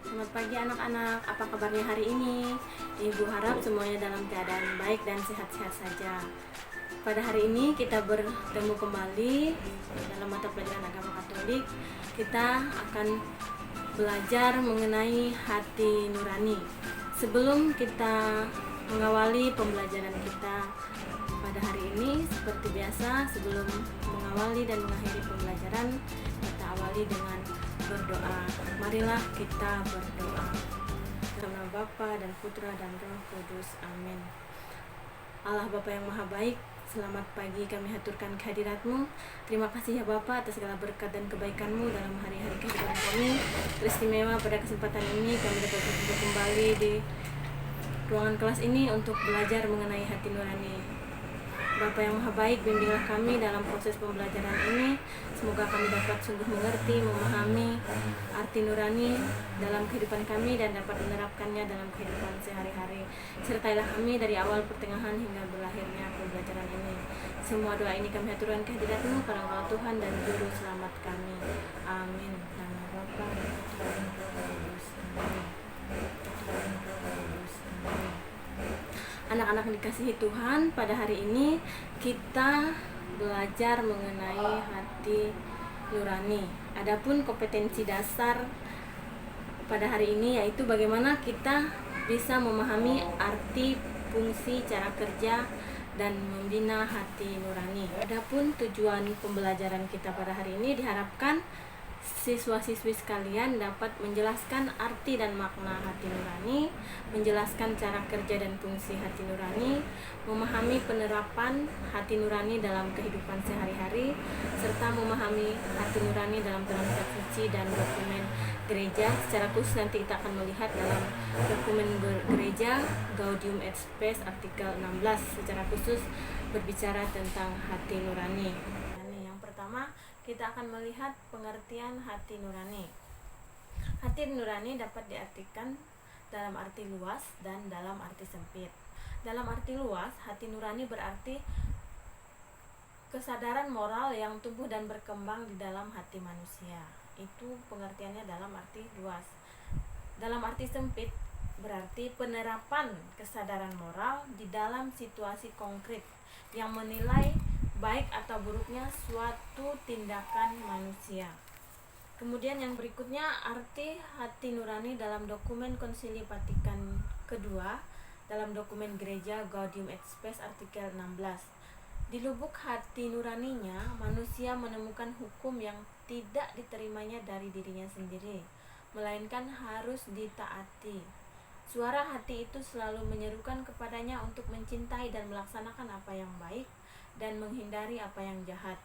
Selamat pagi anak-anak, apa kabarnya hari ini? Ibu harap semuanya dalam keadaan baik dan sehat-sehat saja. Pada hari ini kita bertemu kembali dalam mata pelajaran agama Katolik. Kita akan belajar mengenai hati nurani. Sebelum kita mengawali pembelajaran kita pada hari ini, seperti biasa, sebelum mengawali dan mengakhiri pembelajaran, kita awali dengan berdoa. Marilah kita berdoa. Dalam nama Bapa dan Putra dan Roh Kudus. Amin. Allah Bapa yang Maha Baik, selamat pagi kami haturkan kehadirat-Mu. Terima kasih ya Bapa atas segala berkat dan kebaikan-Mu dalam hari-hari kehidupan kami. Teristimewa pada kesempatan ini kami dapat berkumpul kembali di ruangan kelas ini untuk belajar mengenai hati nurani. Bapa yang Maha Baik, bimbinglah kami dalam proses pembelajaran ini. Semoga kami dapat sungguh mengerti, memahami arti nurani dalam kehidupan kami dan dapat menerapkannya dalam kehidupan sehari-hari. Sertailah kami dari awal pertengahan hingga berakhirnya pembelajaran ini. Semua doa ini kami haturkan kehadirat-Mu karena Engkau Tuhan dan Juru Selamat kami. Amin. Nama Bapa dan Putra dan Roh Kudus. Amin. Anak-anak yang dikasihi Tuhan, pada hari ini kita belajar mengenai hati nurani. Adapun kompetensi dasar pada hari ini yaitu bagaimana kita bisa memahami arti, fungsi, cara kerja dan membina hati nurani. Adapun tujuan pembelajaran kita pada hari ini diharapkan siswa-siswi sekalian dapat menjelaskan arti dan makna hati nurani, menjelaskan cara kerja dan fungsi hati nurani, memahami penerapan hati nurani dalam kehidupan sehari-hari, serta memahami hati nurani dalam kitab suci dan dokumen gereja. Secara khusus nanti kita akan melihat dalam dokumen gereja Gaudium et Spes artikel 16 secara khusus berbicara tentang hati nurani. Yang pertama, kita akan melihat pengertian hati nurani. Hati nurani dapat diartikan dalam arti luas dan dalam arti sempit. Dalam arti luas, hati nurani berarti kesadaran moral yang tumbuh dan berkembang di dalam hati manusia. Itu pengertiannya dalam arti luas. Dalam arti sempit, berarti penerapan kesadaran moral di dalam situasi konkret yang menilai baik atau buruknya suatu tindakan manusia. Kemudian yang berikutnya, arti hati nurani dalam dokumen Konsili Vatikan kedua, dalam dokumen gereja Gaudium et Spes artikel 16. Di lubuk hati nuraninya, manusia menemukan hukum yang tidak diterimanya dari dirinya sendiri, melainkan harus ditaati. Suara hati itu selalu menyerukan kepadanya untuk mencintai dan melaksanakan apa yang baik dan menghindari apa yang jahat.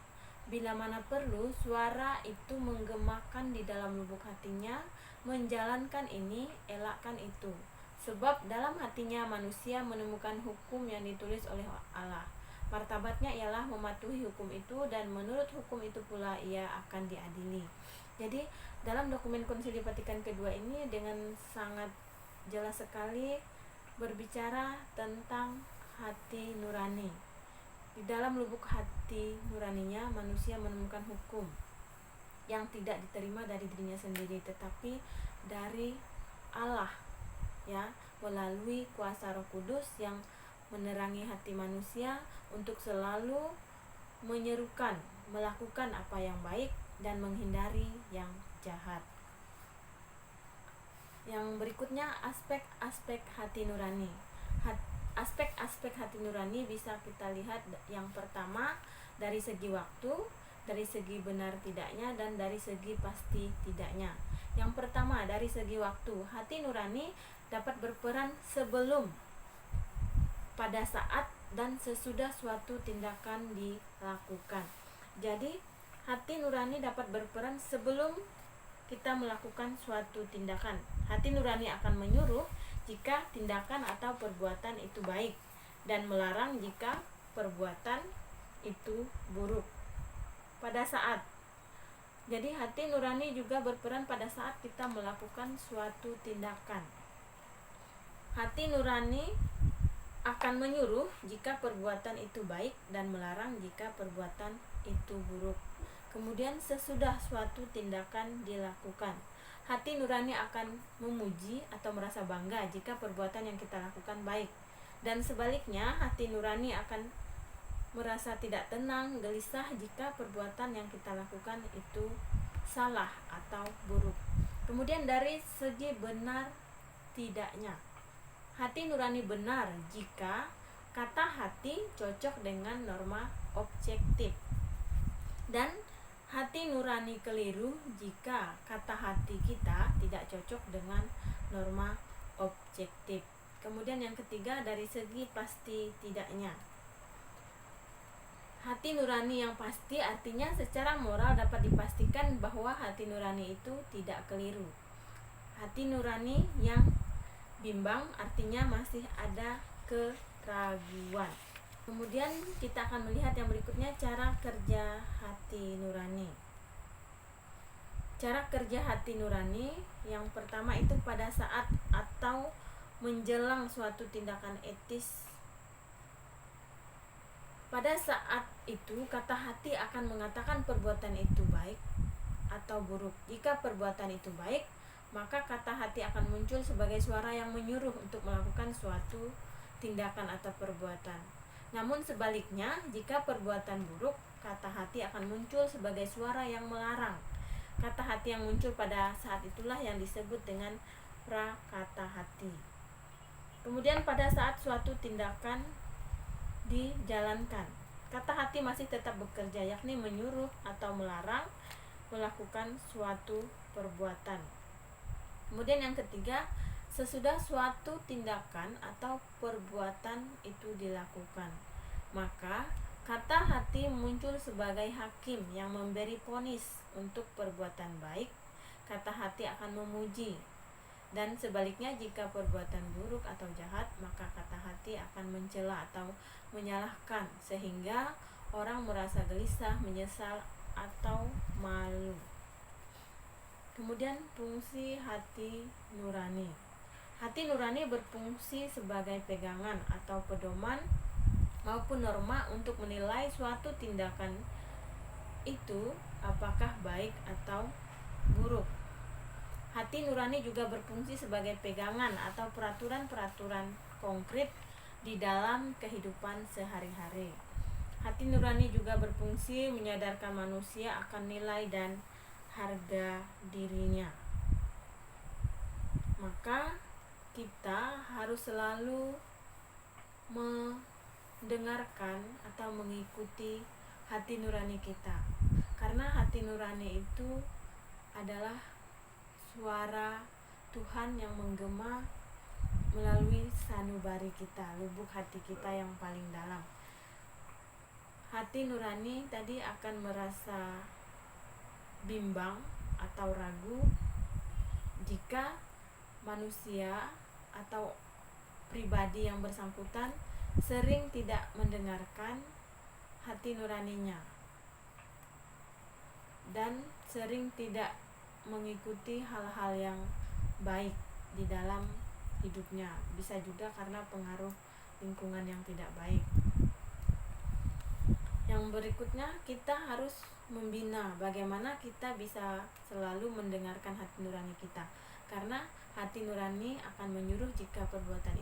Bila mana perlu, suara itu menggemakan di dalam lubuk hatinya, menjalankan ini, elakkan itu. Sebab dalam hatinya manusia menemukan hukum yang ditulis oleh Allah. Martabatnya ialah mematuhi hukum itu dan menurut hukum itu pula ia akan diadili. Jadi dalam dokumen Konsili Vatikan kedua ini dengan sangat jelas sekali berbicara tentang hati nurani. Di dalam lubuk hati nuraninya manusia menemukan hukum yang tidak diterima dari dirinya sendiri, tetapi dari Allah, ya, melalui kuasa Roh Kudus yang menerangi hati manusia untuk selalu menyerukan melakukan apa yang baik dan menghindari yang jahat. Yang berikutnya, aspek-aspek hati nurani. Aspek-aspek hati nurani bisa kita lihat yang pertama dari segi waktu, dari segi benar tidaknya, dan dari segi pasti tidaknya. Yang pertama dari segi waktu, hati nurani dapat berperan sebelum, pada saat, dan sesudah suatu tindakan dilakukan. Jadi hati nurani dapat berperan sebelum kita melakukan suatu tindakan. Hati nurani akan menyuruh jika tindakan atau perbuatan itu baik dan melarang jika perbuatan itu buruk. Pada saat, jadi hati nurani juga berperan pada saat kita melakukan suatu tindakan. Hati nurani akan menyuruh jika perbuatan itu baik dan melarang jika perbuatan itu buruk. Kemudian sesudah suatu tindakan dilakukan, hati nurani akan memuji atau merasa bangga jika perbuatan yang kita lakukan baik. Dan sebaliknya, hati nurani akan merasa tidak tenang, gelisah jika perbuatan yang kita lakukan itu salah atau buruk. Kemudian dari segi benar tidaknya, hati nurani benar jika kata hati cocok dengan norma objektif, dan hati nurani keliru jika kata hati kita tidak cocok dengan norma objektif. Kemudian yang ketiga, dari segi pasti tidaknya, hati nurani yang pasti artinya secara moral dapat dipastikan bahwa hati nurani itu tidak keliru. Hati nurani yang bimbang artinya masih ada keraguan. Kemudian kita akan melihat yang berikutnya, cara kerja hati nurani. Cara kerja hati nurani yang pertama itu pada saat atau menjelang suatu tindakan etis. Pada saat itu kata hati akan mengatakan perbuatan itu baik atau buruk. Jika perbuatan itu baik, maka kata hati akan muncul sebagai suara yang menyuruh untuk melakukan suatu tindakan atau perbuatan. Namun sebaliknya, jika perbuatan buruk, kata hati akan muncul sebagai suara yang melarang. Kata hati yang muncul pada saat itulah yang disebut dengan prakata hati. Kemudian pada saat suatu tindakan dijalankan, kata hati masih tetap bekerja, yakni menyuruh atau melarang melakukan suatu perbuatan. Kemudian yang ketiga, sesudah suatu tindakan atau perbuatan itu dilakukan, maka kata hati muncul sebagai hakim yang memberi vonis untuk perbuatan baik. Kata hati akan memuji. Dan sebaliknya, jika perbuatan buruk atau jahat, maka kata hati akan mencela atau menyalahkan, sehingga orang merasa gelisah, menyesal, atau malu. Kemudian fungsi hati nurani. Hati nurani berfungsi sebagai pegangan atau pedoman maupun norma untuk menilai suatu tindakan itu apakah baik atau buruk. Hati nurani juga berfungsi sebagai pegangan atau peraturan-peraturan konkret di dalam kehidupan sehari-hari. Hati nurani juga berfungsi menyadarkan manusia akan nilai dan harga dirinya. Maka kita harus selalu mendengarkan atau mengikuti hati nurani kita, karena hati nurani itu adalah suara Tuhan yang menggema melalui sanubari kita, lubuk hati kita yang paling dalam. Hati nurani tadi akan merasa bimbang atau ragu jika manusia atau pribadi yang bersangkutan sering tidak mendengarkan hati nuraninya dan sering tidak mengikuti hal-hal yang baik di dalam hidupnya. Bisa juga karena pengaruh lingkungan yang tidak baik. Yang berikutnya, kita harus membina bagaimana kita bisa selalu mendengarkan hati nurani kita, karena hati nurani akan menyuruh jika perbuatan